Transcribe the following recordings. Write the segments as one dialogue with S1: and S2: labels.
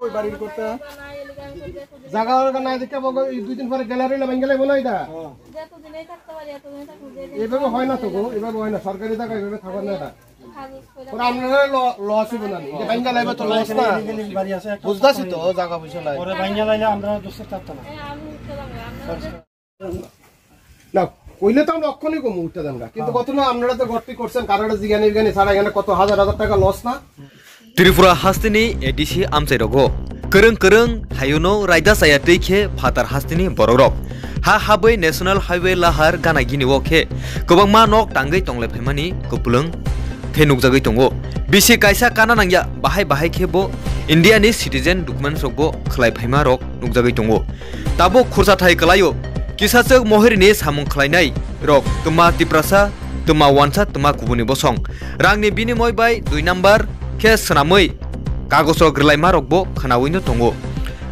S1: কই বাড়ি করতে জায়গা নাই দেখে দুই দিন পরে গ্যালারি না ভেঙে লাগবে না এটা এভাবে হয় না তো গো, এভাবে হয় না, সরকারি জায়গা এভাবে থাকবে না এটা। আপনারা লস হইব না, এটা ভেঙে লাগবে তো লস না, বুঝতেছি তো জায়গা পয়সা নাই ভেঙে লাইলে আমরা দোষের থাকতো না না কইলে তো আমরা অক্ষণই কম উঠতে দেন না, কিন্তু কত না আপনারা তো গর্তি করছেন কারণটা জিজ্ঞানি বিজ্ঞানী ছাড়া এখানে কত হাজার হাজার টাকা লস না।
S2: त्रिपुरा हास्तिनी एडिसी आमचाइरगो करं करं हायुनो रायदा साया दैखे फातार हास्तिनी बररक हा हाबै नेशनल हाइवे लाहार गाना गिनि वखे गोबांमा नक टांगै तंलायफायमानि गुपुलुं थे नुकजागै दंगो बिसि कायसा काना नांया बाहाय बाहाय खेबो इन्डियानि सिटिजेन डकुमेन्ट्स रकबो खलायफायमा रक नुकजागै दंगो ताबो खुरसाथाय कलायो किसासक महिरनि सामुं खलायनाय रक तुमा तिप्रासा तुमा वानसा तुमा गुबुनि बसं रांनि बिनिमय बाय 2 नम्बर के सनामै कागज ग्रलायमा रकबो खोनावैनो दंगो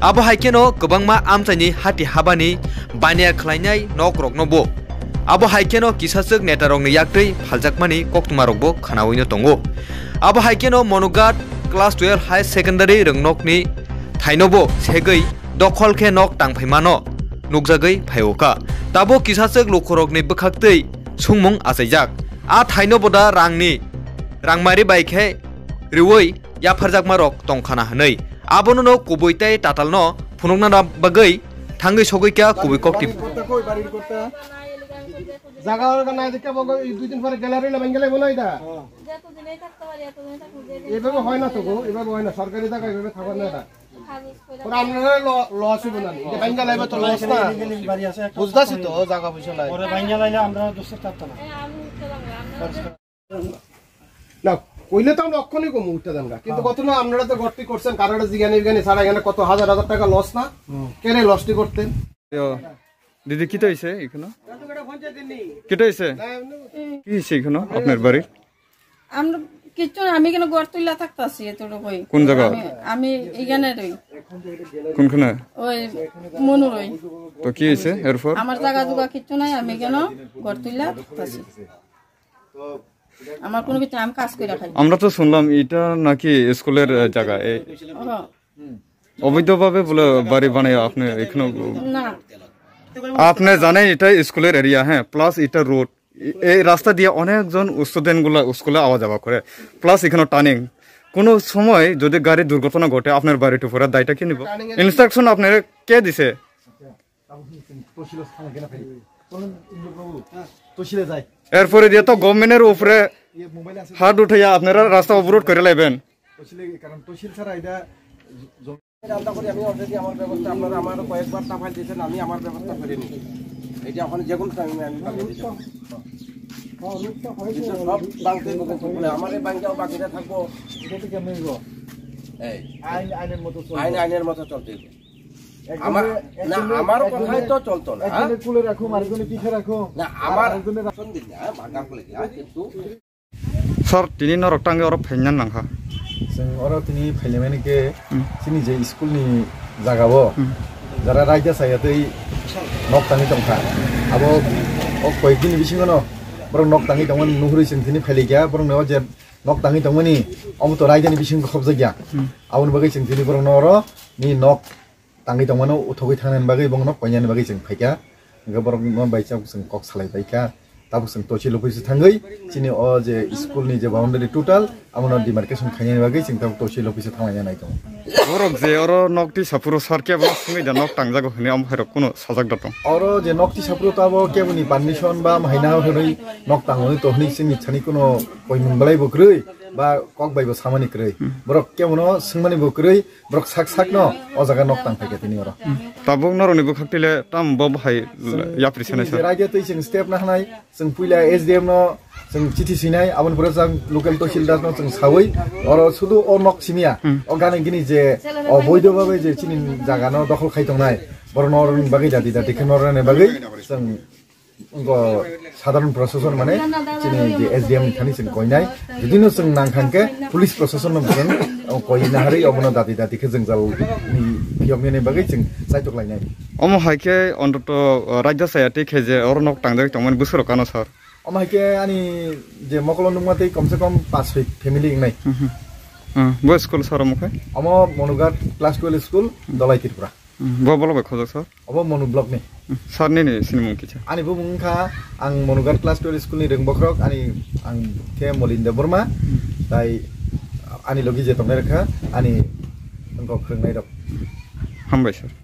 S2: आबो हाइकेनो गोबांमा आमचाइनि हाति हाबानि बानिया खलायनाय नक रकनबो आबो हाइकेनो किसासक नेता रकनि याक्तै फालजाकमानि कक्तमा रकबो खोनावैनो दंगो आबो हाइकेनो मनोगात क्लास 12 हाई सेकेन्डारि रोंनकनि थाइनबो सेगै दखल के नक टांफायमानो नुकजागै फायौका ताबो किसासक लखरकनि बखाक्तै सुंमुं आसायजाक आ थाइनबोदा रांनि रांमारि बायखे रिवै याफारजाकमा रक तंखाना हनै आबोनो कुबैताय टाटालनो फुनंना बागै थांगै सगैका कुबै कक्ति
S1: কই বাড়ি করতে জায়গা নাই দেখে দুই দিন পরে গ্যালারি না ভেঙে লাগবে না এটা এভাবে হয় না তো গো, এভাবে হয় না, সরকারি জায়গা এভাবে থাকবে না এটা। আপনারা লস হইব না, এটা ভেঙে লাগবে তো লস না, বুঝতেছি তো জায়গা পয়সা নাই ভেঙে লাইলে আমরা দোষের থাকতো না না কইলে তো আমরা অক্ষণই কম উঠতে দেন না, কিন্তু কত না আপনারা তো গর্তি করছেন কারণটা জিজ্ঞানি বিজ্ঞানী ছাড়া এখানে কত হাজার হাজার টাকা লস না, কেন লসটি করতেন
S3: দিদি কি তো হইছে এখানে কি তো হইছে কি হইছে এখানে আপনার বাড়ি
S4: আমরা কিছু না, আমি কেন গড় তুইলা থাকতাছি এতটুকুই।
S3: কোন জায়গা?
S4: আমি এখানে রই।
S3: কোনখানে?
S4: ওই মনু রই।
S3: তো কি হইছে এরপর?
S4: আমার জায়গা দুগা কিছু নাই, আমি কেন গড় তুইলা থাকতাছি। আমার কোনো কিছু আমি কাজ করে খাই।
S3: আমরা তো শুনলাম এটা নাকি স্কুলের জায়গা, এই অবৈধভাবে বলে বাড়ি বানায় আপনি এখানে
S4: না,
S3: আপনি জানেন এটা স্কুলের এরিয়া, হ্যাঁ, প্লাস এটা রোড, এই রাস্তা দিয়ে অনেকজন স্টুডেন্ট গুলা স্কুলে আওয়া যাওয়া করে, প্লাস এখানে টার্নিং, কোন সময় যদি গাড়ি দুর্ঘটনা ঘটে আপনার বাড়ির উপরে দায়টা কি নিব? ইনস্ট্রাকশন আপনার কে দিছে? এরপরে দিয়ে তো গভর্নমেন্টের উপরে হাত উঠাইয়া আপনারা রাস্তা অবরোধ করে লাইবেন।
S1: আমি অলরেডি আমার ব্যবস্থা, আপনারা আমার কয়েকবার টাফাই দিয়েছেন, আমি আমার ব্যবস্থা করে নিই, এটা এখন যে কোনো টাইমে আমি সব বাংতে আমার এই ব্যাংকটাও বাকিটা থাকবো, আইনের মতো চলতে আমার কথাই তো চলতো না, আমার কিন্তু
S3: স্যার তিনি নরকটাঙ্গে ওরা ফেঞ্জান নাঙ্কা
S5: orang tini filmnya ke sini je school ni jagabo jara raja saya tu nok tangi tongka abo ok koi kini bising no borong nok tangi tongman nuhuri sing tini filia borong nawa je nok tangi tongmani amo to raja ni bising khobja gya abon bagai sing tini borong noro ni nok tangi tongmano uthogoi thangnan bagai bong nok panyan bagai sing phaika ga borong non baisa sing kok salai baika tabu sing tochi lopisi thangai sini o je school ni je boundary total amon demarcation khaini bagai sing tabu tochi lopisi thangaya nai tong
S3: borok je oro nokti sapuro sarke bo sumi da nok tangjago hini am hairo kuno sajak datong
S5: oro je nokti sapuro tabo kebuni permission ba mahina hoi nok tangoni to hni sini chani kuno koi mungbalai bokrui ba kok baibo samani krei borok kemono singmani bokrui borok sak sak no o jaga nok tang phaike tini oro
S3: tabuk noroni bo khaktile tam bo bhai yapri sene sa
S5: raja tei sing step na hanai sing puila SDM no sing chithi sinai abon pura jang local তহসিলদার no sing sawai oro sudu o nok simia o gane gini je o boido babe je chini jaga no dokhol khai tongnai boro nor bagai dadi dadi knorane bagai sing সাধারণ প্রশাসন মানে চিনি যে SDM খানি sing koinai judino sing nangkhangke police প্রশাসন no bukan koina hari obono dadi dadi ke jeng jal ni piyomene bagai sing saitok lainai
S3: omo haike onto rajya sayati kheje ornok tangdek tongman busuro kano sar
S5: omo haike ani je mokolon nungmate komse kom 5 family ngai
S3: बो school sir मुखे
S5: Amo मनुगाट class 12 school Dalai Tripura
S3: बो बोलो बे खजक sir
S5: अबो Manu block नि
S3: sir नि cinema किचा
S5: आनी बो मुंखा आं मनुगाट class 12 school नि रोंबख्रक आं के मलिंदा बर्मा ताई आनी लगी जे तमने रखा आनी अंको फोरोंनाय दं
S3: हामबाय सर